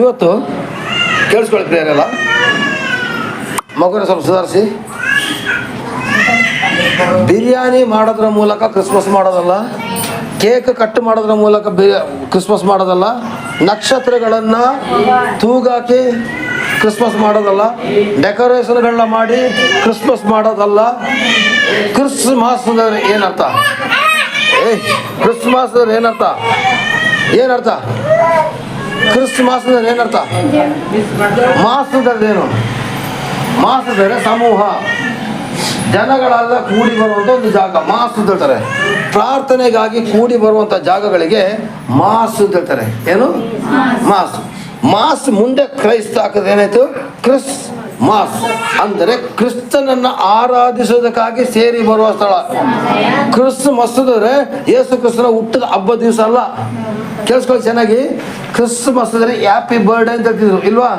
ಇವತ್ತು ಕೇಳಿಸ್ಕೊಳ್ಳಿ ಪ್ರಿಯರೆಲ್ಲ, ಮಗುನ ಸ್ವಲ್ಪ ಸುಧಾರಿಸಿ. ಬಿರಿಯಾನಿ ಮಾಡೋದ್ರ ಮೂಲಕ ಕ್ರಿಸ್ಮಸ್ ಮಾಡೋದಲ್ಲ, ಕೇಕ್ ಕಟ್ ಮಾಡೋದ್ರ ಮೂಲಕ ಕ್ರಿಸ್ಮಸ್ ಮಾಡೋದಲ್ಲ, ನಕ್ಷತ್ರಗಳನ್ನು ತೂಗಾಕಿ ಕ್ರಿಸ್ಮಸ್ ಮಾಡೋದಲ್ಲ, ಡೆಕೋರೇಷನ್ಗಳನ್ನ ಮಾಡಿ ಕ್ರಿಸ್ಮಸ್ ಮಾಡೋದಲ್ಲ. ಕ್ರಿಸ್ಮಸ್ ಅಂದರೆ ಏನರ್ಥ? ಕ್ರಿಸ್ಮಸ್ ಅಂದ್ರೆ ಏನರ್ಥ? ಏನರ್ಥ? ಕ್ರಿಸ್ಮಸ್ ಅಂದ್ರೆ ಏನರ್ಥ? ಮಾಸ್ ಅಂದ್ರೆ ಏನು? ಮಾಸ್ ಅಂದರೆ ಸಮೂಹ, ಜನಗಳೆಲ್ಲ ಕೂಡಿ ಬರುವಂಥ ಒಂದು ಜಾಗ ಮಾಸ್ ಅಂತ ಹೇಳ್ತಾರೆ. ಪ್ರಾರ್ಥನೆಗಾಗಿ ಕೂಡಿ ಬರುವಂಥ ಜಾಗಗಳಿಗೆ ಮಾಸ್ ಅಂತ ಹೇಳ್ತಾರೆ. ಏನು? ಮಾಸ್. ಮಾಸ್ ಮುಂದೆ ಕ್ರೈಸ್ತ ಹಾಕಿದ್ರೆ ಏನಾಯ್ತು? ಕ್ರಿಸ್ ಮಾಸ್ ಅಂದರೆ ಕ್ರಿಸ್ತನನ್ನು ಆರಾಧಿಸೋದಕ್ಕಾಗಿ ಸೇರಿ ಬರುವ ಸ್ಥಳ. ಕ್ರಿಸ್ಮಸ್ ಅಂದರೆ ಯೇಸು ಕ್ರಿಸ್ತನ ಹುಟ್ಟದ ಹಬ್ಬದ ದಿವಸ ಅಲ್ಲ. ಕೇಳಿಸ್ಕೊಳ್ಳಿ ಚೆನ್ನಾಗಿ. ಕ್ರಿಸ್ಮಸ್ ಅಂದರೆ ಹ್ಯಾಪಿ ಬರ್ಡೇ ಅಂತ ಹೇಳ್ತಿದ್ರು, ಇಲ್ವಾ?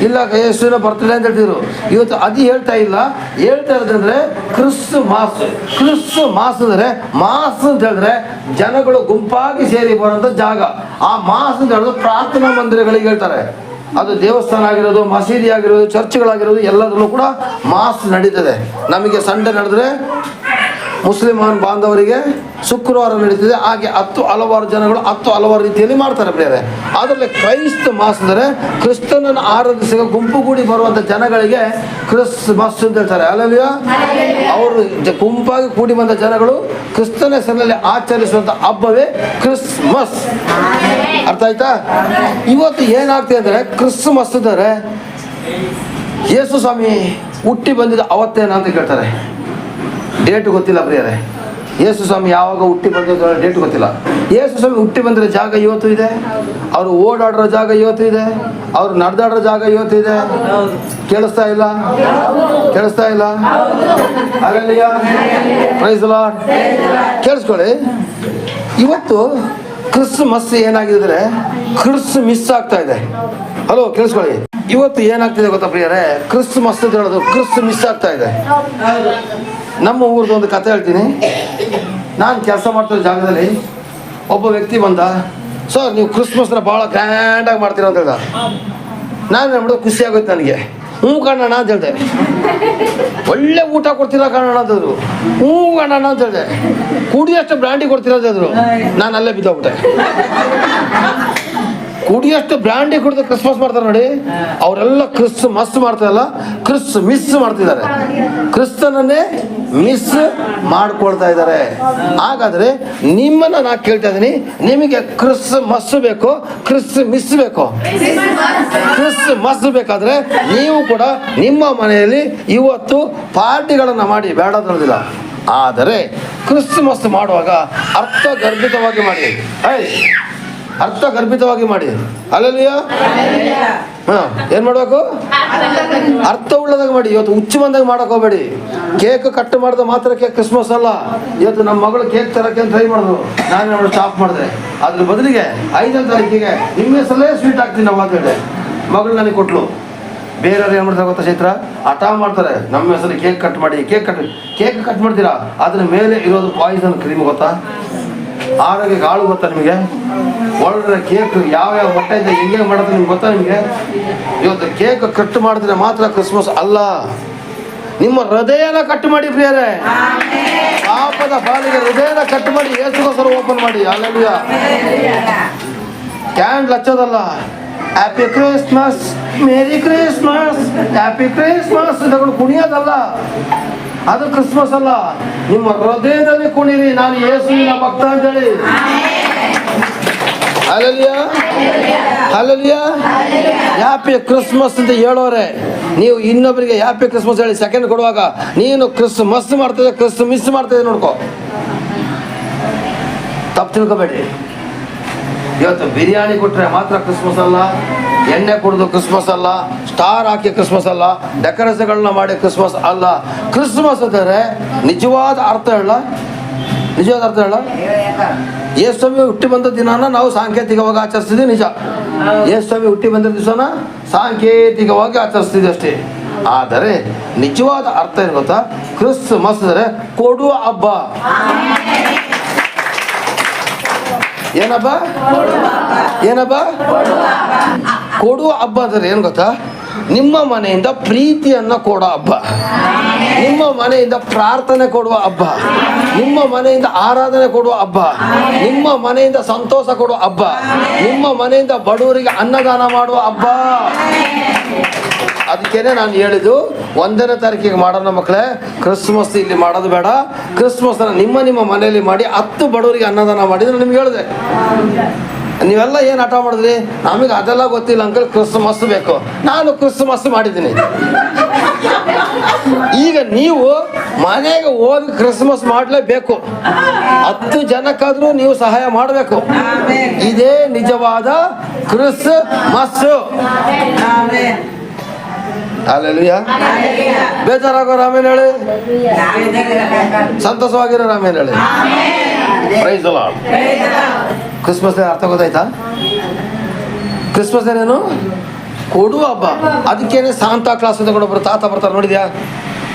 ಇಲ್ಲ ಯೇಸುವಿನ ಬರ್ತ್ಡೇ ಅಂತ ಹೇಳ್ತಿದ್ರು. ಇವತ್ತು ಅದು ಹೇಳ್ತಾ ಇಲ್ಲ. ಹೇಳ್ತಾ ಇರೋದಂದ್ರೆ ಕ್ರಿಸ್ಮಸ್. ಕ್ರಿಸ್ಮಸ್ ಅಂದರೆ ಮಾಸ್ ಅಂತ ಹೇಳಿದ್ರೆ ಜನಗಳು ಗುಂಪಾಗಿ ಸೇರಿ ಬರುವಂಥ ಜಾಗ. ಆ ಮಾಸ್ ಅಂತ ಹೇಳಿದ್ರೆ ಪ್ರಾರ್ಥನಾ ಮಂದಿರಗಳಿಗೆ ಹೇಳ್ತಾರೆ. ಅದು ದೇವಸ್ಥಾನ ಆಗಿರೋದು, ಮಸೀದಿ ಆಗಿರೋದು, ಚರ್ಚ್ಗಳಾಗಿರೋದು ಎಲ್ಲದರಲ್ಲೂ ಕೂಡ ಮಾಸ್ ನಡೀತದೆ. ನಮಗೆ ಸಂಡೆ ನಡೆದ್ರೆ ಮುಸ್ಲಿಮಾನ್ ಬಾಂಧವರಿಗೆ ಶುಕ್ರವಾರ ನಡೀತಿದೆ. ಹಾಗೆ ಹಲವಾರು ಜನಗಳು ಹಲವಾರು ರೀತಿಯಲ್ಲಿ ಮಾಡ್ತಾರೆ ಪ್ರಿಯರೇ. ಅದರಲ್ಲಿ ಕ್ರೈಸ್ತ ಮಾಸ್ ಅಂದರೆ ಕ್ರಿಸ್ತನನ್ನು ಆರಾಧಿಸುವ ಗುಂಪುಗೂಡಿ ಬರುವಂಥ ಜನಗಳಿಗೆ ಕ್ರಿಸ್ಮಸ್ ಅಂತ ಹೇಳ್ತಾರೆ. ಅಲ್ಲಲ್ಯ? ಅವರು ಗುಂಪಾಗಿ ಕೂಡಿ ಬಂದ ಜನಗಳು ಕ್ರಿಸ್ತನ ಹೆಸರಿನಲ್ಲಿ ಆಚರಿಸುವಂಥ ಹಬ್ಬವೇ ಕ್ರಿಸ್ಮಸ್. ಅರ್ಥ ಆಯ್ತಾ? ಇವತ್ತು ಏನಾಗ್ತದೆ ಅಂದರೆ ಕ್ರಿಸ್ಮಸ್ ಅಂದರೆ ಯೇಸು ಸ್ವಾಮಿ ಹುಟ್ಟಿ ಬಂದಿದ್ದ ಅವತ್ತೇನ ಅಂತ ಕೇಳ್ತಾರೆ. ಡೇಟ್ ಗೊತ್ತಿಲ್ಲ ಪ್ರಿಯರೇ. ಯೇಸು ಸ್ವಾಮಿ ಯಾವಾಗ ಹುಟ್ಟಿ ಬಂದಿದ್ದ ಡೇಟ್ ಗೊತ್ತಿಲ್ಲ. ಯೇಸು ಸ್ವಾಮಿ ಹುಟ್ಟಿ ಬಂದಿರೋ ಜಾಗ ಇವತ್ತು ಇದೆ. ಅವರು ಓಡಾಡಿರೋ ಜಾಗ ಇವತ್ತು ಇದೆ. ಅವರು ನಡೆದಾಡಿರೋ ಜಾಗ ಇವತ್ತು ಇದೆ. ಕೇಳಿಸ್ತಾ ಇಲ್ಲ? ಕೇಳಿಸ್ತಾ ಇಲ್ಲ? Hallelujah, praise the Lord. ಕೇಳಿಸ್ಕೊಳ್ಳಿ. ಇವತ್ತು ಕ್ರಿಸ್ಮಸ್ ಏನಾಗಿದ್ರೆ ಮಿಸ್ ಆಗ್ತಾ ಇದೆ. ಹಲೋ, ಕೇಳಿಸ್ಕೊಳ್ಳಿ. ಇವತ್ತು ಏನಾಗ್ತಿದೆ ಗೊತ್ತಾ ಪ್ರಿಯರೇ? ಕ್ರಿಸ್ಮಸ್ ಅಂತ ಹೇಳೋದು ಮಿಸ್ ಆಗ್ತಾ ಇದೆ. ನಮ್ಮ ಊರ್ದು ಒಂದು ಕತೆ ಹೇಳ್ತೀನಿ. ನಾನು ಕೆಲಸ ಮಾಡ್ತಿರೋ ಜಾಗದಲ್ಲಿ ಒಬ್ಬ ವ್ಯಕ್ತಿ ಬಂದ. ಸರ್, ನೀವು ಕ್ರಿಸ್ಮಸ್ನ ಭಾಳ ಗ್ರ್ಯಾಂಡಾಗಿ ಮಾಡ್ತೀರ ಅಂತ ಹೇಳ್ದ. ನಾನು ಹೇಳ್ಬಿಟ್ಟು ಖುಷಿ ಆಗೋಯ್ತು ನನಗೆ. ಹ್ಞೂ ಕಾಣೋಣ ಅಂತ ಹೇಳ್ದೆ. ಒಳ್ಳೆ ಊಟ ಕೊಡ್ತೀರಾ ಕಾಣೋಣ ಅಂತಂದ್ರು. ಹ್ಞೂ ಕಾಣೋಣ ಅಂತ ಹೇಳ್ದೆ. ಕುಡಿಯೋಷ್ಟು ಬ್ರ್ಯಾಂಡಿ ಕೊಡ್ತೀರಾ ಅಂತ ಹೇಳಿದ್ರು. ನಾನು ಅಲ್ಲೇ ಬಿದ್ದೋಗ್ಬಿಟ್ಟೆ. ಕುಡಿಯೋಷ್ಟು ಬ್ರ್ಯಾಂಡಿ ಕುಡಿದು ಕ್ರಿಸ್ಮಸ್ ಮಾಡ್ತಾರೆ ನೋಡಿ. ಅವರೆಲ್ಲ ಕ್ರಿಸ್ಮಸ್ ಮಾಡ್ತಾರಲ್ಲ, ಮಿಸ್ ಮಾಡ್ತಿದ್ದಾರೆ. ಕ್ರಿಸ್ತನನ್ನೇ ಮಿಸ್ ಮಾಡ್ಕೊಳ್ತಾ ಇದ್ದಾರೆ. ಹಾಗಾದ್ರೆ ನಿಮ್ಮನ್ನ ನಾ ಕೇಳ್ತಾ ಇದ್ದೀನಿ, ನಿಮಗೆ ಕ್ರಿಸ್ಮಸ್ ಬೇಕು, ಮಿಸ್ ಬೇಕು? ಕ್ರಿಸ್ಮಸ್ ಬೇಕಾದ್ರೆ ನೀವು ಕೂಡ ನಿಮ್ಮ ಮನೆಯಲ್ಲಿ ಇವತ್ತು ಪಾರ್ಟಿಗಳನ್ನ ಮಾಡಿ, ಬೇಡ ಅನ್ನೋದಿಲ್ಲ. ಆದರೆ ಕ್ರಿಸ್ಮಸ್ ಮಾಡುವಾಗ ಅರ್ಥಗರ್ಭಿತವಾಗಿ ಮಾಡಿ. ಅರ್ಥಗರ್ಭಿತವಾಗಿ ಮಾಡಿ. ಹಲ್ಲೆಲೂಯಾ. ಏನ್ ಮಾಡ್ಬೇಕು? ಅರ್ಥ ಉಳ್ಳದಾಗ ಮಾಡಿ. ಇವತ್ತು ಹುಚ್ಚು ಬಂದಾಗ ಮಾಡಕ್ ಹೋಗ್ಬೇಡಿ. ಕೇಕ್ ಕಟ್ ಮಾಡಿದ ಮಾತ್ರಕ್ಕೆ ಕ್ರಿಸ್ಮಸ್ ಅಲ್ಲ. ಇವತ್ತು ನಮ್ಮ ಮಗಳು ಕೇಕ್ ತರಕ್ಕೆ ಟ್ರೈ ಮಾಡಿದ್ರು. ನಾನು ಸ್ಟಾಪ್ ಮಾಡಿದೆ. ಅದ್ರ ಬದಲಿಗೆ 5ನೇ ತಾರೀಕಿಗೆ ನಿಮ್ಮ ಹೆಸರಲ್ಲೇ ಸ್ವೀಟ್ ಹಾಕ್ತೀನಿ ನಾವು ಅಂತ ಹೇಳಿದೆ. ಮಗಳು ನನಗೆ ಕೊಟ್ಲು. ಬೇರೆಯವ್ರು ಏನು ಮಾಡ್ತಾರೆ ಗೊತ್ತಾ ಚೈತ್ರ? ಹಠ ಮಾಡ್ತಾರೆ, ನಮ್ಮ ಹೆಸರು ಕೇಕ್ ಕಟ್ ಮಾಡಿ. ಕೇಕ್ ಕಟ್ ಮಾಡ್ತೀರಾ, ಅದ್ರ ಮೇಲೆ ಇರೋದು ಪಾಯ್ಸನ್ ಕ್ರೀಮ್ ಗೊತ್ತಾ? ಆರೋಗ್ಯಕ್ಕೆ ಹಾಳು ಗೊತ್ತಾ ನಿಮಗೆ? ಒಳ್ಳೆ ಕೇಕ್ ಯಾವ ಹೊಟ್ಟೆಯಿಂದ ಹೆಂಗೆ ಮಾಡೋದು ನಿಮ್ಗೆ ಗೊತ್ತಾ ನಿಮಗೆ? ಇವತ್ತು ಕೇಕ್ ಕಟ್ ಮಾಡಿದ್ರೆ ಮಾತ್ರ ಕ್ರಿಸ್ಮಸ್ ಅಲ್ಲ. ನಿಮ್ಮ ಹೃದಯನ ಕಟ್ ಮಾಡಿ ಪ್ರಿಯರೇ. ಪಾಪದ ಪಾಲಿಗೆ ಹೃದಯನ ಕಟ್ ಮಾಡಿ ಯೇಸುಗೋಸ್ಕರ ಓಪನ್ ಮಾಡಿ. ಹಲ್ಲೆಲೂಯಾ. ಕ್ಯಾಂಡಲ್ ಹಚ್ಚೋದಲ್ಲ. Happy Christmas, merry Christmas, happy Christmas ತಗೊಂಡು ಕುಣಿಯೋದಲ್ಲ. ಅದು ಕ್ರಿಸ್ಮಸ್ ಅಲ್ಲ. ನಿಮ್ಮ ಹೃದಯದಲ್ಲಿ ಕುಣಿರಿ, ನಾನು ಯೇಸುವಿನ ಭಕ್ತ ಅಂತೇಳಿ. Hallelujah, hallelujah. ಹ್ಯಾಪಿ ಕ್ರಿಸ್ಮಸ್ ಅಂತ ಹೇಳೋರೆ ನೀವು ಇನ್ನೊಬ್ಬರಿಗೆ ಹ್ಯಾಪಿ ಕ್ರಿಸ್ಮಸ್ ಹೇಳಿ ಸೆಕೆಂಡ್ ಕೊಡುವಾಗ ನೀನು ಕ್ರಿಸ್ಮಸ್ ಮಾಡ್ತಿದ್ದೆ, ಮಿಸ್ ಮಾಡ್ತಿದ್ದೆ. ನೋಡ್ಕೋ, ತಪ್ಪು ತಿಳ್ಕೊಬೇಡಿ. ಇವತ್ತು ಬಿರಿಯಾನಿ ಕೊಟ್ಟರೆ ಮಾತ್ರ ಕ್ರಿಸ್ಮಸ್ ಅಲ್ಲ, ಎಣ್ಣೆ ಕುಡಿದು ಕ್ರಿಸ್ಮಸ್ ಅಲ್ಲ, ಸ್ಟಾರ್ ಹಾಕಿ ಕ್ರಿಸ್ಮಸ್ ಅಲ್ಲ, ಡೆಕೋರೇಷನ್ಗಳನ್ನ ಮಾಡಿ ಕ್ರಿಸ್ಮಸ್ ಅಲ್ಲ. ಕ್ರಿಸ್ಮಸ್ ಅಂದರೆ ನಿಜವಾದ ಅರ್ಥ ಹೇಳ. ಯೇಸು ಸ್ವಾಮಿ ಹುಟ್ಟಿ ಬಂದ ದಿನಾನ ನಾವು ಸಾಂಕೇತಿಕವಾಗಿ ಆಚರಿಸ್ತಿದ್ವಿ, ನಿಜ. ಯೇಸು ಸ್ವಾಮಿ ಹುಟ್ಟಿ ಬಂದ ದಿವಸನ ಸಾಂಕೇತಿಕವಾಗಿ ಆಚರಿಸ್ತಿದ್ವಿ ಅಷ್ಟೇ. ಆದರೆ ನಿಜವಾದ ಅರ್ಥ ಏನು ಗೊತ್ತಾ? ಕ್ರಿಸ್ಮಸ್ ಅಂದರೆ ಕೊಡುವ ಹಬ್ಬ. ಏನಬ್ಬ? ಕೊಡುವ ಹಬ್ಬ ಅಂದ್ರೆ ಏನು ಗೊತ್ತಾ? ನಿಮ್ಮ ಮನೆಯಿಂದ ಪ್ರೀತಿಯನ್ನ ಕೊಡೋ ಹಬ್ಬ, ನಿಮ್ಮ ಮನೆಯಿಂದ ಪ್ರಾರ್ಥನೆ ಕೊಡುವ ಹಬ್ಬ, ನಿಮ್ಮ ಮನೆಯಿಂದ ಆರಾಧನೆ ಕೊಡುವ ಹಬ್ಬ, ನಿಮ್ಮ ಮನೆಯಿಂದ ಸಂತೋಷ ಕೊಡುವ ಹಬ್ಬ, ನಿಮ್ಮ ಮನೆಯಿಂದ ಬಡವರಿಗೆ ಅನ್ನದಾನ ಮಾಡುವ ಹಬ್ಬ. ಅದಕ್ಕೇನೆ ನಾನು ಹೇಳಿದ್ದು 1ನೇ ತಾರೀಕಿಗೆ ಮಾಡೋಣ ಮಕ್ಕಳೇ. ಕ್ರಿಸ್ಮಸ್ ಇಲ್ಲಿ ಮಾಡೋದು ಬೇಡ. ಕ್ರಿಸ್ಮಸ್ನ ನಿಮ್ಮ ಮನೆಯಲ್ಲಿ ಮಾಡಿ 10 ಬಡವರಿಗೆ ಅನ್ನದಾನ ಮಾಡಿದ್ರೆ ನಿಮ್ಗೆ ಹೇಳಿದೆ. ನೀವೆಲ್ಲ ಏನು ಹಠ ಮಾಡಿದ್ರಿ? ನಮಗೆ ಅದೆಲ್ಲ ಗೊತ್ತಿಲ್ಲ ಅಂಕಲ್, ಕ್ರಿಸ್ಮಸ್ ಬೇಕು. ನಾನು ಕ್ರಿಸ್ಮಸ್ ಮಾಡಿದ್ದೀನಿ. ಈಗ ನೀವು ಮನೆಗೆ ಹೋಗಿ ಕ್ರಿಸ್ಮಸ್ ಮಾಡಲೇಬೇಕು. 10 ಜನಕ್ಕಾದ್ರೂ ನೀವು ಸಹಾಯ ಮಾಡಬೇಕು. ಇದೇ ನಿಜವಾದ ಕ್ರಿಸ್ಮಸ್. ಹಲ್ಲೆಲೂಯಾ. ಬೇಜಾರಾಗೋರು ಆಮೇಲೆ ಹೇಳಿ, ಸಂತೋಷವಾಗಿರೋರು ಆಮೇಲೆ ಹೇಳಿ. Price the lord. ಕ್ರಿಸ್ಮಸ್ ಅರ್ಥ ಗೊತ್ತಾಯ್ತಾ? ಕ್ರಿಸ್ಮಸ್ ಏನೇನು? ಕೊಡುವ ಹಬ್ಬ. ಅದಕ್ಕೇನೆ ಸಾಂತಾ ಕ್ಲಾಸ್ ಅಂತ ಕೂಡ ತಾತ ಬರ್ತಾರೆ, ನೋಡಿದ್ಯಾ?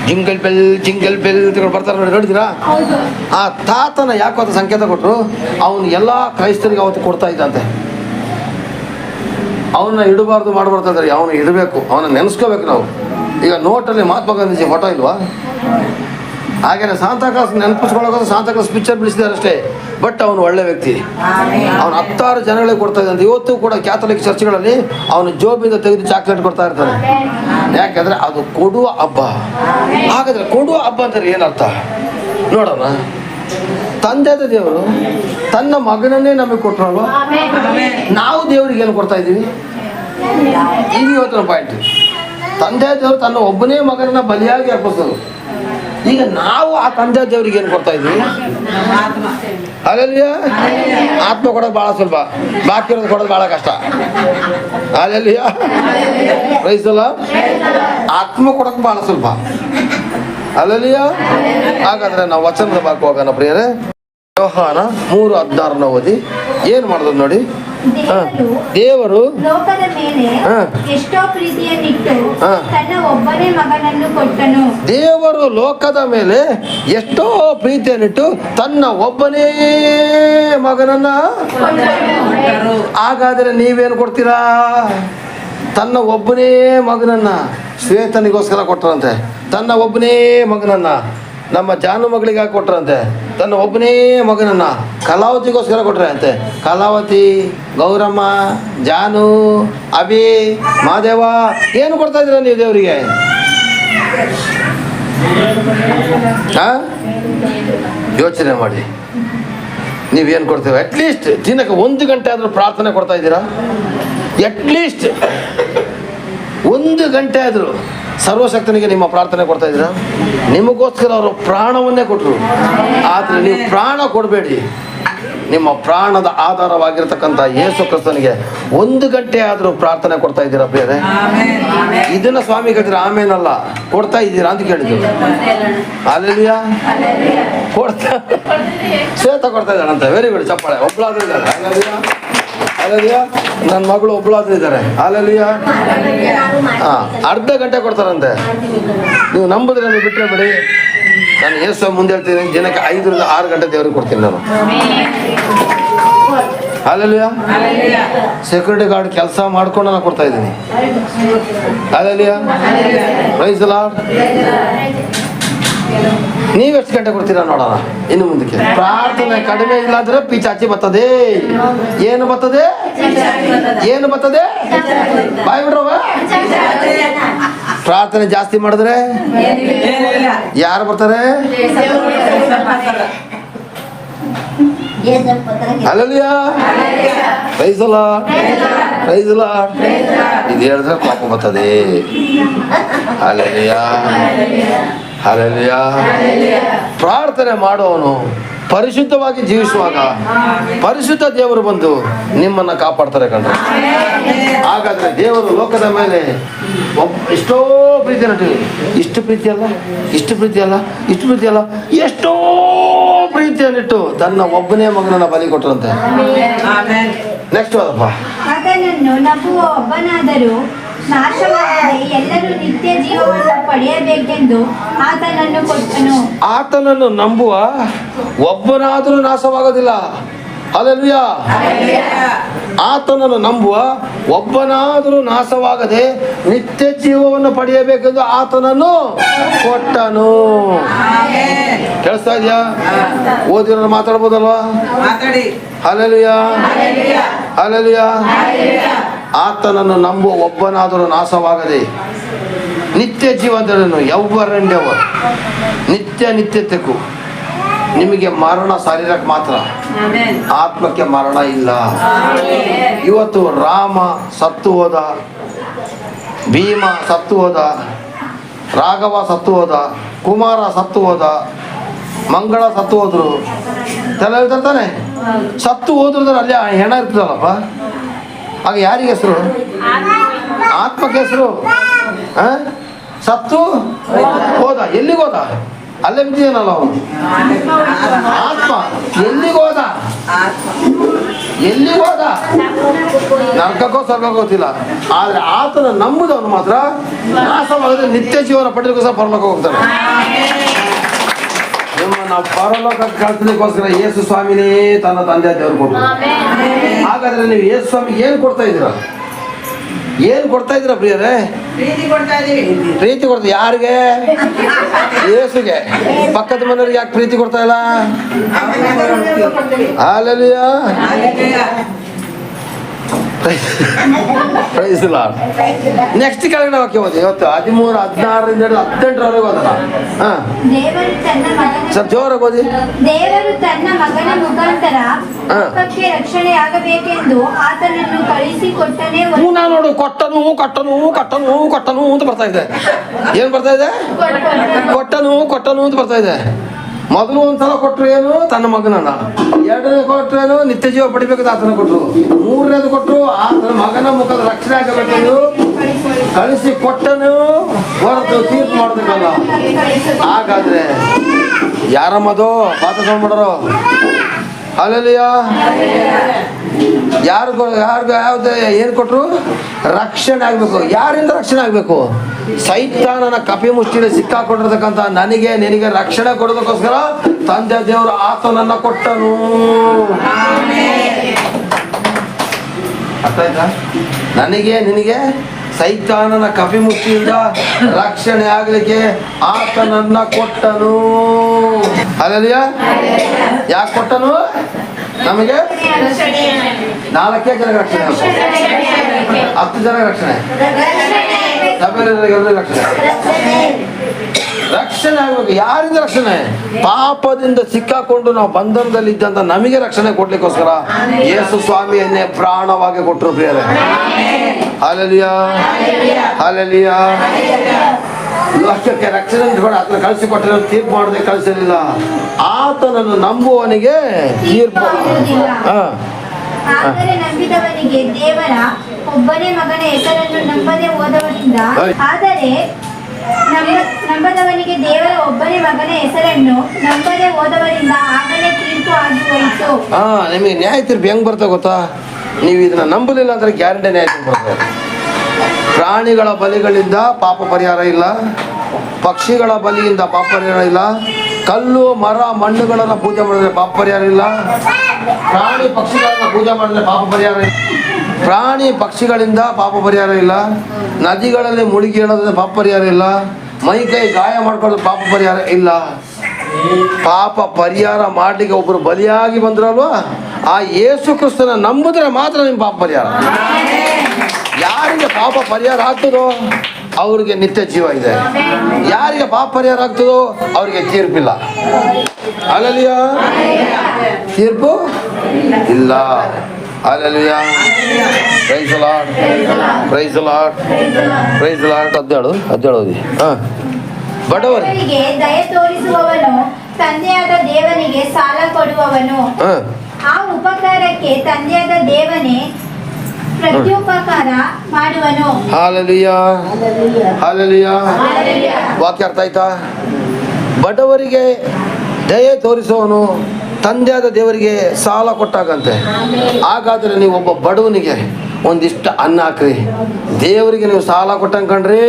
ಜಿಂಗಲ್ ಬೆಲ್ ತಗೊಂಡು ಬರ್ತಾರೆ ನೋಡಿ, ನೋಡಿದಿರಾ? ಆ ತಾತನ ಯಾಕೆ ಅವತ್ತು ಸಂಕೇತ ಕೊಟ್ಟರು? ಅವನು ಎಲ್ಲ ಕ್ರೈಸ್ತರಿಗೆ ಅವತ್ತು ಕೊಡ್ತಾ ಇದ್ದಂತೆ. ಅವನ್ನ ಇಡಬಾರ್ದು ಮಾಡಬಾರ್ದು, ಅವನು ಇಡಬೇಕು, ಅವನ್ನ ನೆನೆಸ್ಕೋಬೇಕು ನಾವು. ಈಗ ನೋಟಲ್ಲಿ ಮಹಾತ್ಮ ಗಾಂಧೀಜಿ ಫೋಟೋ ಇಲ್ವಾ? ಹಾಗೇನೆ ಸಾಂತಾ ಕ್ಲಾಸ್ ನೆನಪಿಸ್ಕೊಳ್ಳೋಕೆ ಸಾಂತಾ ಕ್ಲಾಸ್ ಪಿಕ್ಚರ್ ಬಿಡಿಸಿದ್ದಾರೆ ಅಷ್ಟೇ. ಬಟ್ ಅವನು ಒಳ್ಳೆ ವ್ಯಕ್ತಿ. ಅವನು 10 ಜನಗಳಿಗೆ ಕೊಡ್ತಾ ಇದ್ದಂತೆ. ಇವತ್ತು ಕೂಡ ಕ್ಯಾಥಲಿಕ್ ಚರ್ಚ್ಗಳಲ್ಲಿ ಅವನು ಜೋಬಿಂದ ತೆಗೆದು ಚಾಕ್ಲೇಟ್ ಕೊಡ್ತಾ ಇರ್ತಾರೆ. ಯಾಕಂದ್ರೆ ಅದು ಕೊಡುವ ಹಬ್ಬ. ಹಾಗಾದ್ರೆ ಕೊಡುವ ಹಬ್ಬ ಅಂದ್ರೆ ಏನರ್ಥ ನೋಡೋಣ. ತಂದೆದ ದೇವರು ತನ್ನ ಮಗನನ್ನೇ ನಮಗೆ ಕೊಟ್ಟರಲ್ವ, ನಾವು ದೇವರಿಗೆ ಏನು ಕೊಡ್ತಾ ಇದ್ದೀವಿ? ಇದು ಇವತ್ತಿನ ಪಾಯಿಂಟ್. ತಂದೆ ದೇವರು ತನ್ನ ಒಬ್ಬನೇ ಮಗನನ್ನ ಬಲಿಯಾಗಿ ಅರ್ಪಿಸೋದು. ಈಗ ನಾವು ಆ ತಂದೆ ದೇವರಿಗೆ ಏನು ಕೊಡ್ತಾ ಇದ್ವಿ? ಅಲ್ಲೆಲ್ಲಿಯ ಆತ್ಮ ಕೊಡೋದು ಭಾಳ ಸುಲಭ, ಬಾಕಿ ಇರೋದು ಕೊಡೋದು ಭಾಳ ಕಷ್ಟ. ಅಲ್ಲೆಲ್ಲಿಯ ಪ್ರೈಸ್ ದಿ ಲಾರ್ಡ್. ಆತ್ಮ ಕೊಡೋದು ಭಾಳ ಸುಲಭ. ಅಲ್ಲೆಲ್ಲಿಯ. ಹಾಗಾದ್ರೆ ನಾವು ವಚನದ ಭಾಗಕ್ಕೆ ಹೋಗೋಣ ಪ್ರಿಯರೇ. ಯೋಹಾನ 3:16 ಓದಿ. ಏನು ಮಾಡಿದ್ರು ನೋಡಿ. ದೇವರು ಲೋಕದ ಮೇಲೆ ಎಷ್ಟೋ ಪ್ರೀತಿಯನ್ನಿಟ್ಟು ತನ್ನ ಒಬ್ಬನೇ ಮಗನನ್ನು ಕೊಟ್ಟನು. ದೇವರು ಲೋಕದ ಮೇಲೆ ಎಷ್ಟೋ ಪ್ರೀತಿಯನ್ನಿಟ್ಟು ತನ್ನ ಒಬ್ಬನೇ ಮಗನನ್ನ. ಹಾಗಾದ್ರೆ ನೀವೇನು ಕೊಡ್ತೀರಾ? ತನ್ನ ಒಬ್ಬನೇ ಮಗನನ್ನ ಶ್ವೇತನಿಗೋಸ್ಕರ ಕೊಟ್ಟರಂತೆ. ತನ್ನ ಒಬ್ಬನೇ ಮಗನನ್ನ ನಮ್ಮ ಜಾನು ಮಗಳಿಗಾಗಿ ಕೊಟ್ಟರಂತೆ. ತನ್ನ ಒಬ್ಬನೇ ಮಗನನ್ನ ಕಲಾವತಿಗೋಸ್ಕರ ಕೊಟ್ರೆ ಅಂತೆ. ಕಲಾವತಿ, ಗೌರಮ್ಮ, ಜಾನು, ಅಭಿ, ಮಾದೇವ ಏನು ಕೊಡ್ತಾ ಇದ್ದೀರಾ ನೀವು ದೇವರಿಗೆ? ಯೋಚನೆ ಮಾಡಿ, ನೀವೇನು ಕೊಡ್ತೀವಿ? ಅಟ್ಲೀಸ್ಟ್ ದಿನಕ್ಕೆ 1 ಗಂಟೆ ಆದರೂ ಪ್ರಾರ್ಥನೆ ಕೊಡ್ತಾ ಇದ್ದೀರಾ? ಅಟ್ಲೀಸ್ಟ್ 1 ಗಂಟೆ ಆದರೂ ಸರ್ವಶಕ್ತನಿಗೆ ನಿಮ್ಮ ಪ್ರಾರ್ಥನೆ ಕೊಡ್ತಾ ಇದ್ದೀರಾ? ನಿಮಗೋಸ್ಕರ ಅವರು ಪ್ರಾಣವನ್ನೇ ಕೊಟ್ಟರು. ಆದರೆ ನೀವು ಪ್ರಾಣ ಕೊಡಬೇಡಿ. ನಿಮ್ಮ ಪ್ರಾಣದ ಆಧಾರವಾಗಿರ್ತಕ್ಕಂಥ ಯೇಸು ಕ್ರಿಸ್ತನಿಗೆ 1 ಗಂಟೆ ಆದರೂ ಪ್ರಾರ್ಥನೆ ಕೊಡ್ತಾ ಇದ್ದೀರಾ ಬೇರೆ? ಇದನ್ನ ಸ್ವಾಮಿ ಕೇಳಿದ್ರೆ ಆಮೇನಲ್ಲ, ಕೊಡ್ತಾ ಇದ್ದೀರಾ ಅಂತ ಕೇಳಿದ್ರು. ಅಲ್ಲೆಲ್ಲಿಯಾ ಕೊಡ್ತಾ ಶ್ವೇತ ಕೊಡ್ತಾ ಇದ್ದಾಳಂತೆ. ವೆರಿ ಗುಡ್, ಚಪ್ಪಾಳೆ. ಒಬ್ಬಳಾದ್ರೂ ಇದ್ದಾರೆ. ಅಲ್ಲೆಲ್ಲಿಯಾ ಅಲ್ಲೆಲ್ಲಿಯಾ. ನನ್ನ ಮಗಳು ಒಬ್ಬಳಾದ್ರೂ ಇದ್ದಾರೆ. ಅಲ್ಲೆಲ್ಲಿಯಾ. ಅರ್ಧ ಗಂಟೆ ಕೊಡ್ತಾರಂತೆ. ನೀವು ನಂಬಿದ್ರೆ ನೀವು ಬಿಟ್ಟರೆ ಬಿಡಿ. ನಾನು ಯೇಸು ಮುಂದೆ ಹೇಳ್ತೀನಿ, ದಿನಕ್ಕೆ 5 ರಿಂದ 6 ಗಂಟೆ ದೇವ್ರಿಗೆ ಕೊಡ್ತೀನಿ ನಾನು. ಅಲ್ಲೆಲ್ಲಿಯಾ. ಸೆಕ್ಯೂರಿಟಿ ಗಾರ್ಡ್ ಕೆಲಸ ಮಾಡ್ಕೊಂಡು ನಾನು ಕೊಡ್ತಾ ಇದ್ದೀನಿ. ಅಲ್ಲೆಲ್ಲಿಯಾ. Praise the Lord. ನೀವೆಷ್ಟು ಗಂಟೆ ಕೊಡ್ತೀರಾ ನೋಡೋಣ ಇನ್ನು ಮುಂದಕ್ಕೆ. ಪ್ರಾರ್ಥನೆ ಕಡಿಮೆ ಇಲ್ಲಾಂದ್ರೆ ಪಿಚಾಚಿ ಬರ್ತದೆ. ಏನು ಬರ್ತದೆ? ಏನು ಬರ್ತದೆ? ಬಾಯ್ ಬಿಡ್ರವ. ಪ್ರಾರ್ಥನೆ ಜಾಸ್ತಿ ಮಾಡಿದ್ರೆ ಯಾರು ಬರ್ತಾರೆ? Hallelujah. Praise the Lord. Praise the Lord. ಇದು ಹೇಳಿದ್ರೆ ಪಾಪ ಬರ್ತದೆ. ಹಲ್ಲೆಲೂಯಾ. ಹಲ್ಲೆಲೂಯಾ. ಪ್ರಾರ್ಥನೆ ಮಾಡುವವನು ಪರಿಶುದ್ಧವಾಗಿ ಜೀವಿಸುವಾಗ ಪರಿಶುದ್ಧ ದೇವರು ಬಂದು ನಿಮ್ಮನ್ನು ಕಾಪಾಡ್ತಾರೆ ಕಣ್ರಿ. ಹಾಗಾದ್ರೆ ದೇವರು ಲೋಕದ ಮೇಲೆ ಎಷ್ಟೋ ಪ್ರೀತಿ ನಟಿ. ಇಷ್ಟು ಪ್ರೀತಿ ಅಲ್ಲ, ಇಷ್ಟು ಪ್ರೀತಿ ಅಲ್ಲ, ಇಷ್ಟು ಪ್ರೀತಿ ಅಲ್ಲ, ಎಷ್ಟೋ ಪ್ರೀತಿಯನ್ನಿಟ್ಟು ತನ್ನ ಒಬ್ಬನೇ ಮಗನನ್ನ ಬಲಿ ಕೊಟ್ಟರಂತೆ. ನೆಕ್ಸ್ಟ್ ಅದಪ್ಪ. ಅದನ್ನು ನಂಬುವ ಒಬ್ಬನಾದರೂ ನಾಶವಾಗದೆ ಎಲ್ಲರೂ ನಿತ್ಯ ಜೀವವನ್ನು ಪಡೆಯಬೇಕೆಂದು ಆತನನ್ನು ಕೊಟ್ಟನು. ಆತನನ್ನು ನಂಬುವ ಒಬ್ಬನಾದರೂ ನಾಶವಾಗೋದಿಲ್ಲ. ಹಲ್ಲೆಲೂಯಾ. ಆತನನ್ನು ನಂಬುವ ಒಬ್ಬನಾದರೂ ನಾಶವಾಗದೆ ನಿತ್ಯ ಜೀವವನ್ನು ಪಡೆಯಬೇಕೆಂದು ಆತನನ್ನು ಕೊಟ್ಟನು. ಕೇಳಿಸ್ತಾ ಇದೆಯಾ? ಓದಿರೋ ಮಾತಾಡ್ಬೋದಲ್ವಾ? Hallelujah, hallelujah. ಆತನನ್ನು ನಂಬುವ ಒಬ್ಬನಾದರೂ ನಾಶವಾಗದೆ ನಿತ್ಯ ಜೀವನದನ್ನು ಯೌವರೆಂಡೆವ ನಿತ್ಯತೆಗೂ. ನಿಮಗೆ ಮರಣ ಶಾರೀರಕ್ಕೆ ಮಾತ್ರ, ಆತ್ಮಕ್ಕೆ ಮರಣ ಇಲ್ಲ. ಇವತ್ತು ರಾಮ ಸತ್ತು ಹೋದ, ಭೀಮ ಸತ್ತು ಹೋದ, ರಾಘವ ಸತ್ತು ಹೋದ, ಕುಮಾರ ಸತ್ತು ಹೋದ, ಮಂಗಳ ಸತ್ತು ಹೋದ್ರು, ಎಲ್ಲ ಹೇಳ್ತಾರೆ ತಾನೆ. ಸತ್ತು ಹೋದ್ರೆ ಅಲ್ಲಿ ಹೆಣ ಇರ್ತದಲ್ಲಪ್ಪ, ಆಗ ಯಾರಿಗೆ ಹೆಸರು? ಆತ್ಮಕ್ಕೆ ಹೆಸರು. ಸತ್ತು ಹೋದ, ಎಲ್ಲಿಗೆ ಹೋದ? ಅಲ್ಲೇ ಬಿದ್ದಿದ್ದಾನಲ್ಲ ಅವನು. ಆತ್ಮ ಎಲ್ಲಿಗೆ ಹೋದ? ನರಕಕ್ಕೋ ಸ್ವರ್ಗಕ್ಕೋ ಗೊತ್ತಿಲ್ಲ. ಆದ್ರೆ ಆತನ ನಂಬುದವನು ಮಾತ್ರ ನಾಶವಾಗದೆ ನಿತ್ಯ ಜೀವನ ಪಡೆಯಲಿಕ್ಕೋಸ್ಕರ ಪರಲೋಕ ಹೋಗ್ತಾನೆ. ನಿಮ್ಮನ್ನ ಪರಲೋಕಕ್ಕೆ ಕಳಿಸಲಿಕ್ಕೋಸ್ಕರ ಯೇಸು ಸ್ವಾಮಿನೇ ತನ್ನ ತಂದೆ ದೇವರು ಕೊಟ್ಟರು. ಹಾಗಾದ್ರೆ ನೀವು ಯೇಸು ಸ್ವಾಮಿಗೆ ಏನು ಕೊಡ್ತಾ ಇದ್ದೀರಾ? ಏನು ಕೊಡ್ತಾ ಇದ್ದೀರಾ ಪ್ರಿಯರೇ? ಪ್ರೀತಿ ಕೊಡ್ತಾ. ಯಾರಿಗೆ? ಯೇಸುಗೆ. ಪಕ್ಕದ ಮನೆಯವ್ರಿಗೆ ಯಾಕೆ ಪ್ರೀತಿ ಕೊಡ್ತಾ ಇಲ್ಲ? Hallelujah, praise lord. ನೆಕ್ಸ್ಟ್ ಕೆಳಗಡೆ ವಾಕ್ಯ ಓದಿ. ಇವತ್ತು 13, 16ರಿಂದ 18ರವರೆಗೆ ಓದೋಣ. ಸ್ವಲ್ಪ ಜೋರಾಗಿ ಓದಿ. ದೇವರು ತನ್ನ ಮಗನ ಮುಖಾಂತರ ಲೋಕಕ್ಕೆ ರಕ್ಷಣೆಯಾಗಬೇಕೆಂದು ಆತನನ್ನು ಕಳುಹಿಸಿಕೊಟ್ಟನೇ. ನೋಡು, ಕೊಟ್ಟನು ಅಂತ ಬರ್ತಾ ಇದೆ. ಏನ್ ಬರ್ತಾ ಇದೆ? ಕೊಟ್ಟನು ಅಂತ ಬರ್ತಾ ಇದೆ. ಮೊದಲು ಒಂದ್ಸಲ ಕೊಟ್ಟರು ಏನು? ತನ್ನ ಮಗನನ್ನ. ಎರಡನೇ ಕೊಟ್ಟರೇನು? ನಿತ್ಯ ಜೀವ ಪಡಿಬೇಕಂತ ಆತನ ಕೊಟ್ಟರು. ಮೂರನೇದು ಕೊಟ್ಟರು ಆತನ ಮಗನ ಮುಖದ ರಕ್ಷಣೆ ಆಗಬೇಕೆಂದು ಕಳಿಸಿ ಕೊಟ್ಟನು ಹೊರತು ತೀರ್ಪು ಮಾಡಬೇಕಲ್ಲ. ಹಾಗಾದ್ರೆ ಯಾರಮ್ಮದು ಪಾತ ಮಾಡೋರು? ಹಲ್ಲೆಲೂಯಾ. ಯಾವ್ದು ಏನು ಕೊಟ್ಟರು? ರಕ್ಷಣೆ ಆಗಬೇಕು. ಯಾರಿಂದ ರಕ್ಷಣೆ ಆಗಬೇಕು? ಸೈತಾನನ ಕಪಿ ಮುಷ್ಟಿಗೆ ಸಿಕ್ಕಾಕೊಂಡಿರ್ತಕ್ಕಂಥ ನನಗೆ ನಿನಗೆ ರಕ್ಷಣೆ ಕೊಡೋದಕ್ಕೋಸ್ಕರ ತಂದೆ ದೇವರು ಆತನನ್ನ ಕೊಟ್ಟನು. ಅರ್ಥ ಆಯ್ತಾ? ನನಗೆ ನಿನಗೆ ಸೈತಾನನ ಕಪಿ ಮುಷ್ಟಿಯಿಂದ ರಕ್ಷಣೆ ಆಗಲಿಕ್ಕೆ ಆತನನ್ನ ಕೊಟ್ಟನು. ಹಲ್ಲೆಲೂಯಾ. ಯಾಕೆ ಕೊಟ್ಟನು? ನಮಗೆ 4 ಜನ ರಕ್ಷಣೆ, 10 ಜನ ರಕ್ಷಣೆ, ರಕ್ಷಣೆ ಆಗಬೇಕು. ಯಾರಿಂದ ರಕ್ಷಣೆ? ಪಾಪದಿಂದ ಸಿಕ್ಕಾಕೊಂಡು ನಾವು ಬಂಧನದಲ್ಲಿ ಇದ್ದಂತ ನಮಗೆ ರಕ್ಷಣೆ ಕೊಡ್ಲಿಕ್ಕೋಸ್ಕರ ಯೇಸು ಸ್ವಾಮಿಯನ್ನೇ ಪ್ರಾಣವಾಗಿ ಕೊಟ್ಟರು ಪ್ರಿಯರೇ. Hallelujah, hallelujah. ಲೋಕಕ್ಕೆ ರಕ್ಷಣೆ ಆತನ ಕಳಿಸಿಕೊಟ್ಟರೆ ತೀರ್ಪು ಮಾಡದೆ ಕಳಿಸಲಿಲ್ಲ. ಆತನನ್ನು ನಂಬುವವನಿಗೆ ತೀರ್ಪು. ಆದರೆ ನಂಬಿದವನಿಗೆ ದೇವರ ಒಬ್ಬನೇ ಮಗನ ಹೆಸರನ್ನು ನಂಬದೆ ಹೋದವರಿಂದ ಆಗಲೇ ತೀರ್ಪು ಆಗಿ ಹೋಯಿತು. ನಿಮಗೆ ನ್ಯಾಯ ತೀರ್ಪು ಹೆಂಗ್ ಬರ್ತಾ ಗೊತ್ತಾ? ನೀವು ಇದನ್ನ ನಂಬಲಿಲ್ಲ ಅಂದ್ರೆ ಗ್ಯಾರಂಟಿ ನ್ಯಾಯ ತೀರ್ಪು ಬರ್ತದೆ. ಪ್ರಾಣಿಗಳ ಬಲಿಗಳಿಂದ ಪಾಪ ಪರಿಹಾರ ಇಲ್ಲ, ಪಕ್ಷಿಗಳ ಬಲಿಯಿಂದ ಪಾಪ ಪರಿಹಾರ ಇಲ್ಲ, ಕಲ್ಲು ಮರ ಮಣ್ಣುಗಳನ್ನು ಪೂಜೆ ಮಾಡಿದ್ರೆ ಪಾಪ ಪರಿಹಾರ ಇಲ್ಲ, ಪ್ರಾಣಿ ಪಕ್ಷಿಗಳನ್ನ ಪೂಜೆ ಮಾಡಿದ್ರೆ ಪಾಪ ಪರಿಹಾರ ಇಲ್ಲ, ಪ್ರಾಣಿ ಪಕ್ಷಿಗಳಿಂದ ಪಾಪ ಪರಿಹಾರ ಇಲ್ಲ, ನದಿಗಳಲ್ಲಿ ಮುಳುಗಿ ಹೇಳೋದ್ರಿಂದ ಪಾಪ ಪರಿಹಾರ ಇಲ್ಲ, ಮೈ ಕೈ ಗಾಯ ಮಾಡ್ಕೊಳ್ಳೋದು ಪಾಪ ಪರಿಹಾರ ಇಲ್ಲ. ಪಾಪ ಪರಿಹಾರ ಮಾಡ್ಲಿಕ್ಕೆ ಒಬ್ಬರು ಬಲಿಯಾಗಿ ಬಂದ್ರಲ್ವಾ, ಆ ಯೇಸು ಕ್ರಿಸ್ತನ ನಂಬಿದ್ರೆ ಮಾತ್ರ ನಿಮ್ಮ ಪಾಪ ಪರಿಹಾರ. ಯಾರಿಗೆ ಪಾಪ ಪರಿಹಾರ ಆಗ್ತದೋ ಅವ್ರಿಗೆ ನಿತ್ಯ ಜೀವ ಇದೆ. ಯಾರಿಗೆ ಪಾಪ ಪರಿಹಾರ ಆಗ್ತದೋ ಅವ್ರಿಗೆ ತೀರ್ಪಿಲ್ಲ. ಹಲ್ಲೆಲೂಯಾ. ತೀರ್ಪು ಇಲ್ಲ. Hallelujah. Praise the Lord, praise the Lord, praise the Lord. 17 ಓದಿ. ಬಡವರಿಗೆ ದಯೆ ತೋರಿಸುವವನು ತಂದೆಯಾದ ದೇವನಿಗೆ ಸಾಲ ಕೊಡುವವನು. ಆ ಉಪಕಾರಕ್ಕೆ ತಂದೆಯಾದ ದೇವನೇ ಪ್ರತ್ಯುಪಕಾರ ಮಾಡುವನು. Hallelujah, hallelujah. ವಾಕ್ಯ ಅರ್ಥ ಆಯ್ತಾ? ಬಡವರಿಗೆ ದಯೆ ತೋರಿಸುವವನು ತಂದೆಯಾದ ದೇವರಿಗೆ ಸಾಲ ಕೊಟ್ಟಾಗಂತೆ. ಹಾಗಾದ್ರೆ ನೀವು ಒಬ್ಬ ಬಡವನಿಗೆ ಒಂದಿಷ್ಟು ಅನ್ನ ಹಾಕ್ರಿ, ದೇವರಿಗೆ ನೀವು ಸಾಲ ಕೊಟ್ಟಂಗೆ ಕಣ್ರಿ.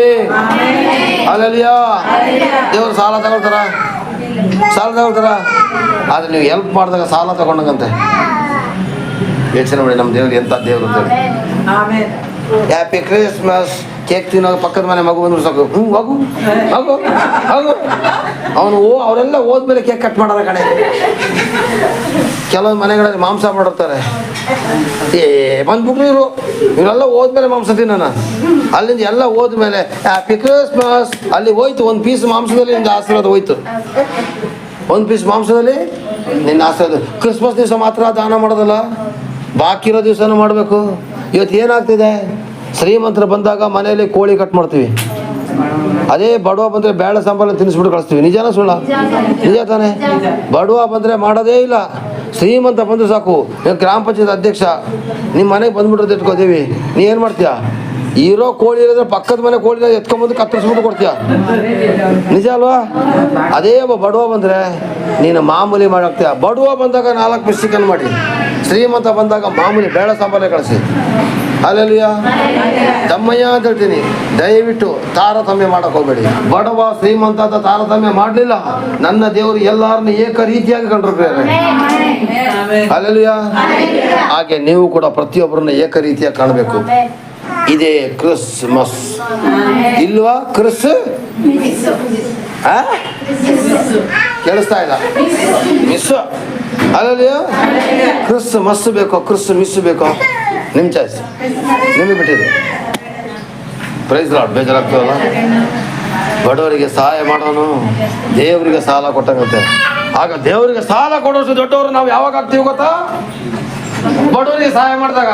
ಹಲ್ಲೆಲೂಯಾ. ದೇವರು ಸಾಲ ತಗೊಳ್ತಾರ? ಆದ್ರೆ ನೀವು ಹೆಲ್ಪ್ ಮಾಡಿದಾಗ ಸಾಲ ತಗೊಂಡಂಗಂತೆ. ಯೋಚನೆ ಮಾಡಿ ನಮ್ಮ ದೇವ್ರು ಎಂಥ ದೇವ್ರು ಅಂತೇಳಿ. ಹ್ಯಾಪಿ ಕ್ರಿಸ್ಮಸ್ ಕೇಕ್ ತಿನ್ನೋ ಪಕ್ಕದ ಮನೆ ಮಗು ಬಂದ್ರು ಸಾಕು, ಮಗು ಮಗು ಮಗು ಅವನು ಅವರೆಲ್ಲ ಹೋದ್ಮೇಲೆ ಕೇಕ್ ಕಟ್ ಮಾಡೋಣ ಕಡೆ. ಕೆಲವೊಂದು ಮನೆಗಳಲ್ಲಿ ಮಾಂಸ ಮಾಡಿರ್ತಾರೆ, ಬಂದ್ಬಿಟ್ರು ಇವರೆಲ್ಲ ಹೋದ್ಮೇಲೆ ಮಾಂಸ ತಿನ್ನೋಣ. ಅಲ್ಲಿಂದ ಎಲ್ಲ ಹೋದ್ಮೇಲೆ ಹ್ಯಾಪಿ ಕ್ರಿಸ್ಮಸ್ ಅಲ್ಲಿ ಹೋಯ್ತು, ಒಂದು ಪೀಸ್ ಮಾಂಸದಲ್ಲಿ ನಿಂದು ಆಶೀರ್ವಾದ ಹೋಯ್ತು, ಒಂದು ಪೀಸ್ ಮಾಂಸದಲ್ಲಿ ನಿನ್ನ ಆಶೀರ್ವಾದ. ಕ್ರಿಸ್ಮಸ್ ದಿವಸ ಮಾತ್ರ ದಾನ ಮಾಡೋದಲ್ಲ, ಬಾಕಿ ಇರೋ ದಿವಸನೂ ಮಾಡಬೇಕು. ಇವತ್ತು ಏನಾಗ್ತಿದೆ, ಶ್ರೀಮಂತರು ಬಂದಾಗ ಮನೆಯಲ್ಲಿ ಕೋಳಿ ಕಟ್ ಮಾಡ್ತೀವಿ, ಅದೇ ಬಡವ ಬಂದರೆ ಬೇಳೆ ಸಾಂಬಾರನ್ನು ತಿನ್ನಿಸ್ಬಿಟ್ಟು ಕಳಿಸ್ತೀವಿ. ನಿಜಾನ ಸುಳ್ಳ? ನಿಜ ತಾನೆ. ಬಡವ ಬಂದರೆ ಮಾಡೋದೇ ಇಲ್ಲ, ಶ್ರೀಮಂತ ಬಂದರೆ ಸಾಕು. ನೀವು ಗ್ರಾಮ ಪಂಚಾಯತ್ ಅಧ್ಯಕ್ಷ, ನಿಮ್ಮ ಮನೆಗೆ ಬಂದ್ಬಿಟ್ರೆ ಇಟ್ಕೋತೀವಿ, ನೀ ಏನು ಮಾಡ್ತೀಯಾ? ಇರೋ ಕೋಳಿ ಇರೋದ್ರೆ ಪಕ್ಕದ ಮನೆ ಕೋಳಿನ ಎತ್ಕೊಂಬಂದು ಕತ್ತರಿಸ್ಬಿಟ್ಟು ಕೊಡ್ತೀಯ. ನಿಜ ಅಲ್ವಾ? ಅದೇ ಬಡವ ಬಂದರೆ ನೀನು ಮಾಮೂಲಿ ಮಾಡಾಕ್ತೀಯ. ಬಡವ ಬಂದಾಗ 4 ಪೀಸ್ ಚಿಕನ್ ಮಾಡಿ, ಶ್ರೀಮಂತ ಬಂದಾಗ ಮಾಮೂಲಿ ಬೇಳೆ ಸಾಂಬಾರೇ ಕಳಿಸಿ. ಅಲ್ಲೆಲ್ಲೂಯ್ಯ. ತಮ್ಮಯ್ಯ ಅಂತ ಹೇಳ್ತೀನಿ, ದಯವಿಟ್ಟು ತಾರತಮ್ಯ ಮಾಡಕ್ಕೆ ಹೋಗ್ಬೇಡಿ. ಬಡವ ಶ್ರೀಮಂತ ಅಂತ ತಾರತಮ್ಯ ಮಾಡಲಿಲ್ಲ, ನನ್ನ ದೇವರು ಎಲ್ಲರನ್ನ ಏಕ ರೀತಿಯಾಗಿ ಕಂಡ್ರು. ಅಲ್ಲೆಲ್ಲೂಯ್ಯ. ಹಾಗೆ ನೀವು ಕೂಡ ಪ್ರತಿಯೊಬ್ಬರನ್ನ ಏಕ ರೀತಿಯಾಗಿ ಕಾಣಬೇಕು. ಇದೇ ಕ್ರಿಸ್ಮಸ್ ಇಲ್ವಾ? ಕೇಳಿಸ್ತಾ ಇಲ್ಲ? ಮಿಸ್ ಅಲ್ಲಲ್ಲಿಯೋ ಕ್ರಿಸ್ಮಸ್ ಬೇಕೋ ಕ್ರಿಸ್ಮಸ್ ಬೇಕೋ ನಿಮ್ಮ ಚಾಯ್ಸ್, ನಿಮಗೆ ಬಿಟ್ಟಿದ್ದು. Praise Lord. ಬೇಜಾರಾಗ್ತದಲ್ಲ? ಬಡವರಿಗೆ ಸಹಾಯ ಮಾಡೋನು ದೇವರಿಗೆ ಸಾಲ ಕೊಟ್ಟಂಗಂತೆ. ಆಗ ದೇವರಿಗೆ ಸಾಲ ಕೊಡೋಷ್ಟು ದೊಡ್ಡವರು ನಾವು ಯಾವಾಗ ಆಗ್ತೀವಿ ಗೊತ್ತಾ? ಬಡವರಿಗೆ ಸಹಾಯ ಮಾಡಿದಾಗ,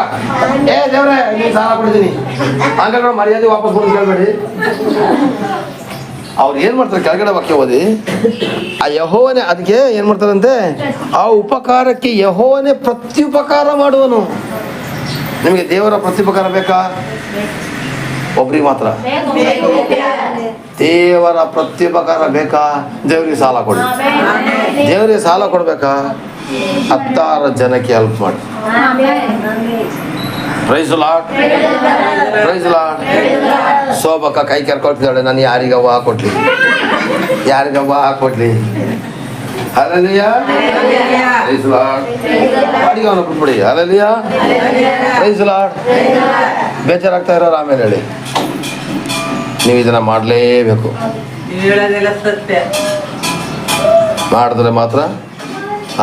ದೇವ್ರೆ ನೀನು ಸಾಲ ಕೊಡ್ತೀನಿ ಹಂಗಾಗ ಮರ್ಯಾದೆ ವಾಪಸ್ ಕೊಡೋದು ಕೇಳಬೇಡಿ. ಅವ್ರು ಏನು ಮಾಡ್ತಾರೆ, ಕೆಳಗಡೆ ವಾಕ್ಯ ಓದಿ, ಆ ಯೆಹೋವನೇ ಅದಕ್ಕೆ ಏನು ಮಾಡ್ತಾರಂತೆ, ಆ ಉಪಕಾರಕ್ಕೆ ಯೆಹೋವನೇ ಪ್ರತ್ಯುಪಕಾರ ಮಾಡುವನು. ನಿಮಗೆ ದೇವರ ಪ್ರತ್ಯುಪಕಾರ ಬೇಕಾ? ಒಬ್ರಿಗೆ ಮಾತ್ರ. ದೇವರ ಪ್ರತ್ಯುಪಕಾರ ಬೇಕಾ? ದೇವರಿಗೆ ಸಾಲ ಕೊಡಿ. ದೇವರಿಗೆ ಸಾಲ ಕೊಡ್ಬೇಕಾ? 10 ಜನಕ್ಕೆ ಹೆಲ್ಪ್ ಮಾಡಿ. Praise Lord. Praise Lord. ಶೋಭಕ್ಕ ಕೈ ಕೆರ್ಕೊಳ್ತಿದ್ದಾಳೆ, ನಾನು ಯಾರಿಗವ್ವ ಹಾಕೊಟ್ಲಿ, ಯಾರಿಗವ್ವ ಹಾಕೊಟ್ಲಿ. ಹಲ್ಲೆಲೂಯಾ. Praise Lord. ಬಾಡಿಗೆ ಅವನು ಬಿಟ್ಬಿಡಿ. ಹಲ್ಲೆಲೂಯಾ. Praise lord. ಬೇಜಾರಾಗ್ತಾ ಇರೋರು ಆಮೇಲೆ ಹೇಳಿ, ನೀವು ಇದನ್ನ ಮಾಡಲೇಬೇಕು. ಮಾಡಿದ್ರೆ ಮಾತ್ರ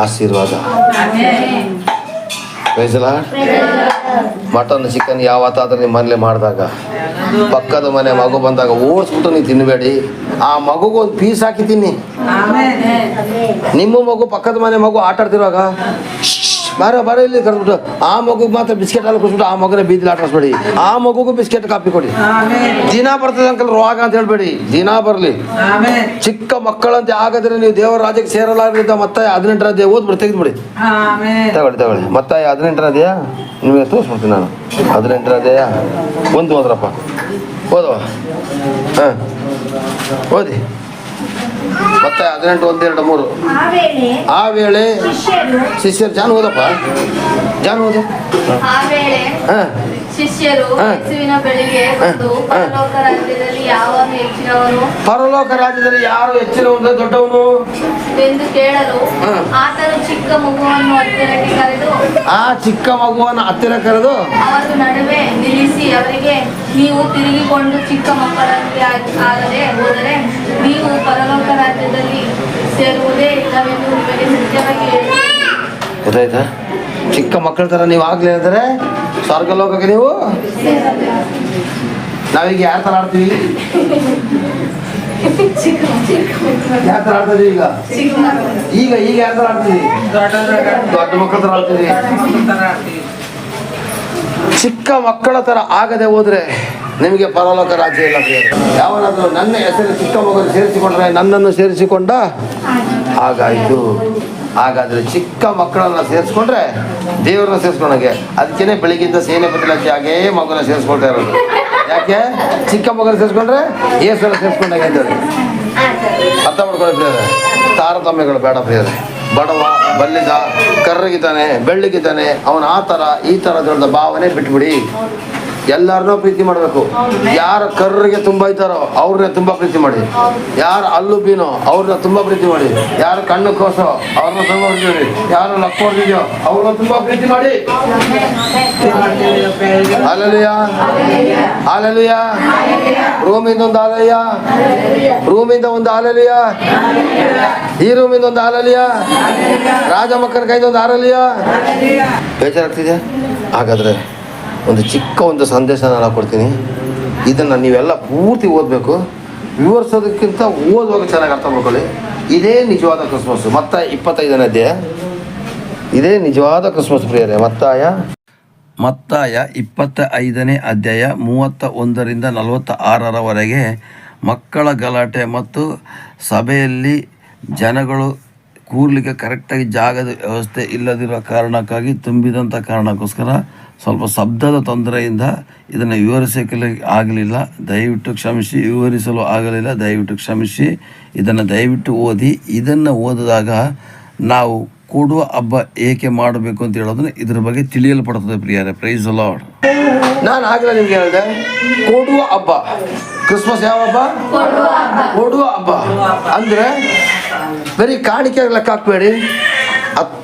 ಆಶೀರ್ವಾದ. Price lord. ಮಟನ್ ಚಿಕನ್ ಯಾವತ್ತಾದ್ರೂ ನಿಮ್ಮ ಮನೇಲಿ ಮಾಡಿದಾಗ ಪಕ್ಕದ ಮನೆ ಮಗು ಬಂದಾಗ ಓಡಿಸ್ಬಿಟ್ಟು ನೀವು ತಿನ್ನಬೇಡಿ. ಆ ಮಗುಗೆ ಒಂದು ಪೀಸ್ ಹಾಕಿ ತಿನ್ನಿ. ನಿಮ್ಮ ಮಗು ಪಕ್ಕದ ಮನೆ ಮಗು ಆಟ ಆಡ್ತಿರುವಾಗ ಬಾರ ಇಲ್ಲಿ ಕರೆದ್ಬಿಟ್ಟು ಆ ಮಗುಗೆ ಮಾತ್ರ ಬಿಸ್ಕೆಟ್ ಹಾಲು ಕೊಡ್ಬಿಟ್ಟು ಆ ಮಗನ ಬೀದಿಲಿ ಆಟಾಡಿಸ್ಬೇಡಿ. ಆ ಮಗುಗೂ ಬಿಸ್ಕೆಟ್ ಕಾಪಿ ಕೊಡಿ. ದಿನ ಬರ್ತದೆ ಅಂಕಲ್ ರೋಗ ಅಂತ ಹೇಳ್ಬೇಡಿ, ದಿನ ಬರಲಿ. ಚಿಕ್ಕ ಮಕ್ಕಳಂತೆ ಆಗದ್ರೆ ನೀವು ದೇವರ ರಾಜ್ಯಕ್ಕೆ ಸೇರಲಾರಿದ್ದ ಮತ್ತೆ 18ರ ಅಧ್ಯಾಯ ಓದ್ಬಿಡಿ, ತೆಗೆದ್ಬಿಡಿ. ತಗೊಳ್ಳಿ ಮತ್ತೆ 18ರ ಅಧ್ಯಾಯ ನಿಮಗೆ ತೋರಿಸ್ಬಿಡ್ತೀನಿ ನಾನು. 18ರ ಅಧ್ಯಾಯ ಒಂದು ಓದ್ರಪ್ಪ, ಓದವ. ಹಾಂ ಓದಿ. ಮತ್ತೆ 18, 1, 2, 3. ಆ ವೇಳೆ ಶಿಷ್ಯರು ಜಾನ್ ಓದಪ್ಪ, ಜಾನ್ ಓದು. ಶಿಷ್ಯರು ಯೇಸುವಿನ ಬಳಿಗೆ ಬಂದು ಪರಲೋಕ ರಾಜ್ಯದಲ್ಲಿ ಯಾವನು ಹೆಚ್ಚಿನವನು, ಪರಲೋಕ ರಾಜ್ಯದಲ್ಲಿ ಯಾರು ಹೆಚ್ಚಿನವನು ದೊಡ್ಡವನು ಎಂದು ಕೇಳಲು ಆತನು ಚಿಕ್ಕ ಮಗುವನ್ನು ಹತ್ತಿರಕ್ಕೆ ಕರೆದು, ಆ ಚಿಕ್ಕ ಮಗುವನ್ನು ಹತ್ತಿರ ಕರೆದು ಅವರ ನಡುವೆ ನಿಲ್ಲಿಸಿ ಅವರಿಗೆ, ನೀವು ತಿರುಗಿಕೊಂಡು ಚಿಕ್ಕ ಮಕ್ಕಳಂತೆ ಆಗದೆ ಹೋದರೆ ನೀವು ಪರಲೋಕ ರಾಜ್ಯದಲ್ಲಿ ಸೇರುವುದೇ ಇಲ್ಲವೆಂದು ನಿಮಗೆ ಸತ್ಯವಾಗಿ ಹೇಳುತ್ತೇನೆ. ಗೊತ್ತಾಯ್ತಾ? ಚಿಕ್ಕ ಮಕ್ಕಳ ಥರ ನೀವು ಆಗ್ಲಿ ಅಂದರೆ ಸ್ವರ್ಗಲೋಕಕ್ಕೆ ನೀವು. ನಾವೀಗ ಯಾರ ಥರ ಆಡ್ತೀವಿ? ಯಾರ ಥರ ಆಡ್ತೀವಿ ಈಗ? ಈಗ ಯಾರ ಥರ ಆಡ್ತೀವಿ? ದೊಡ್ಡ ಮಕ್ಕಳ ಥರ ಆಡ್ತೀವಿ. ಚಿಕ್ಕ ಮಕ್ಕಳ ಥರ ಆಗದೆ ಹೋದ್ರೆ ನಿಮಗೆ ಪರಲೋಕ ರಾಜ್ಯ ಇಲ್ಲ. ಯಾವನಾದರೂ ನನ್ನ ಹೆಸರು ಚಿಕ್ಕ ಮಗು ಸೇರಿಸಿಕೊಂಡ್ರೆ ನನ್ನನ್ನು ಸೇರಿಸಿಕೊಂಡ ಹಾಗಾಯಿತು. ಹಾಗಾದರೆ ಚಿಕ್ಕ ಮಕ್ಕಳನ್ನ ಸೇರಿಸ್ಕೊಂಡ್ರೆ ದೇವ್ರನ್ನ ಸೇರಿಸ್ಕೊಂಡಾಗೆ. ಅದಕ್ಕೇನೆ ಬೆಳಿಗ್ಗಿಂದ ಸೇನೆ ಬದಲಾಗಿ ಹಾಗೇ ಮಗುನ ಸೇರಿಸ್ಕೊಳ್ತಾ ಇರೋದು. ಯಾಕೆ? ಚಿಕ್ಕ ಮಗನ ಸೇರಿಸ್ಕೊಂಡ್ರೆ ಏಸೆಲ್ಲ ಸೇರಿಸ್ಕೊಂಡಾಗೆ ಅಂತೇಳಿ ಅರ್ಥ ಮಾಡ್ಕೊಳ್ಳಿ ಪ್ರಿಯರೇ. ತಾರತಮ್ಯಗಳು ಬೇಡ ಪ್ರಿಯರೇ. ಬಡವ ಬಲ್ಲಿದ ಕರ್ರಗಿದ್ದಾನೆ ಬೆಳ್ಳಗಿದ್ದಾನೆ ಅವನು ಆ ಥರ ಈ ಥರ ದೊಡ್ಡ ಭಾವನೆ ಬಿಟ್ಬಿಡಿ. ಎಲ್ಲರನ್ನೂ ಪ್ರೀತಿ ಮಾಡಬೇಕು. ಯಾರ ಕರ್ರಿಗೆ ತುಂಬ ಇದ್ದಾರೋ ಅವ್ರನ್ನ ತುಂಬ ಪ್ರೀತಿ ಮಾಡಿ. ಯಾರು ಅಲ್ಲು ಬೀನೋ ಅವ್ರನ್ನ ತುಂಬ ಪ್ರೀತಿ ಮಾಡಿ. ಯಾರು ಕಣ್ಣು ಕೋಸೋ ಅವ್ರನ್ನ ತುಂಬ ಪ್ರೀತಿ ಮಾಡಿ. ಯಾರು ಲಕ್ಕೋರ್ದಿದೆಯೋ ಅವ್ರನ್ನ ತುಂಬ ಪ್ರೀತಿ ಮಾಡಿ. Hallelujah, hallelujah. ರೂಮಿಂದ ಒಂದು ಹಾಲೆಲೂಯಾ, ರೂಮಿಂದ ಒಂದು ಹಾಲೆಲೂಯಾ, ಈ ರೂಮಿಂದ ಒಂದು ಹಾಲೆಲೂಯಾ, ರಾಜ ಮಕ್ಕಳ ಕೈಯಿಂದ ಒಂದು ಹಾಲೆಲೂಯಾ. ಬೇಜಾರಾಗ್ತಿದೆ? ಹಾಗಾದರೆ ಒಂದು ಚಿಕ್ಕ ಒಂದು ಸಂದೇಶ ನಾನು ಕೊಡ್ತೀನಿ. ಇದನ್ನು ನೀವೆಲ್ಲ ಪೂರ್ತಿ ಓದಬೇಕು. ವಿವರಿಸೋದಕ್ಕಿಂತ ಓದುವಾಗ ಚೆನ್ನಾಗಿ ಅರ್ಥ ಮಾಡ್ಕೊಳ್ಳಿ. ಇದೇ ನಿಜವಾದ ಕ್ರಿಸ್ಮಸ್. ಮತ್ತಾಯ 25ನೇ ಅಧ್ಯಾಯ. ಇದೇ ನಿಜವಾದ ಕ್ರಿಸ್ಮಸ್ ಪ್ರಿಯರೇ. ಮತ್ತಾಯ 25ನೇ ಅಧ್ಯಾಯ 31ರಿಂದ 46ರವರೆಗೆ ಮಕ್ಕಳ ಗಲಾಟೆ ಮತ್ತು ಸಭೆಯಲ್ಲಿ ಜನಗಳು ಕೂರ್ಲಿಕ್ಕೆ ಕರೆಕ್ಟಾಗಿ ಜಾಗದ ವ್ಯವಸ್ಥೆ ಇಲ್ಲದಿರುವ ಕಾರಣಕ್ಕಾಗಿ ತುಂಬಿದಂಥ ಕಾರಣಕ್ಕೋಸ್ಕರ ಸ್ವಲ್ಪ ಶಬ್ದದ ತೊಂದರೆಯಿಂದ ಇದನ್ನು ವಿವರಿಸಲಿಕ್ಕೆ ಆಗಲಿಲ್ಲ. ದಯವಿಟ್ಟು ಕ್ಷಮಿಸಿ. ವಿವರಿಸಲು ಆಗಲಿಲ್ಲ, ದಯವಿಟ್ಟು ಕ್ಷಮಿಸಿ. ಇದನ್ನು ದಯವಿಟ್ಟು ಓದಿ. ಇದನ್ನು ಓದಿದಾಗ ನಾವು ಕೂಡುವ ಹಬ್ಬ ಏಕೆ ಮಾಡಬೇಕು ಅಂತ ಹೇಳೋದನ್ನು ಇದ್ರ ಬಗ್ಗೆ ತಿಳಿಯಲ್ಪಡ್ತದೆ ಪ್ರಿಯರೇ. Praise the Lord. ನಾನು ಆಗಲೇ ನಿಮ್ಗೆ ಹೇಳಿದೆ, ಕೊಡುವ ಹಬ್ಬ. ಕ್ರಿಸ್ಮಸ್ ಯಾವ ಹಬ್ಬ? ಕೊಡುವ ಹಬ್ಬ. ಅಂದರೆ ಬರೀ ಕಾಣಿಕೆ ಲೆಕ್ಕ ಹಾಕಬೇಡಿ.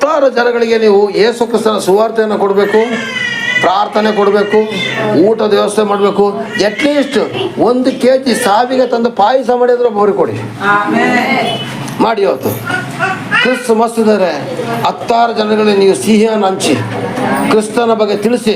10 ಜನಗಳಿಗೆ ನೀವು ಯೇಸು ಕ್ರಿಸ್ತನ ಸುವಾರ್ತೆಯನ್ನು ಕೊಡಬೇಕು, ಪ್ರಾರ್ಥನೆ ಕೊಡಬೇಕು, ಊಟದ ವ್ಯವಸ್ಥೆ ಮಾಡಬೇಕು. ಅಟ್ಲೀಸ್ಟ್ 1 kg ಸಾವಿಗೆ ತಂದು ಪಾಯಸ ಮಾಡಿದ್ರೆ ಒಬ್ಬರಿಗೆ ಕೊಡಿ, ಮಾಡಿ. ಇವತ್ತು ಕ್ರಿಸ್ಮಸ್ ಇದ್ದಾರೆ. 10 ಜನಗಳಿಗೆ ನೀವು ಸಿಹಿಯನ್ನು ಹಂಚಿ ಕ್ರಿಸ್ತನ ಬಗ್ಗೆ ತಿಳಿಸಿ.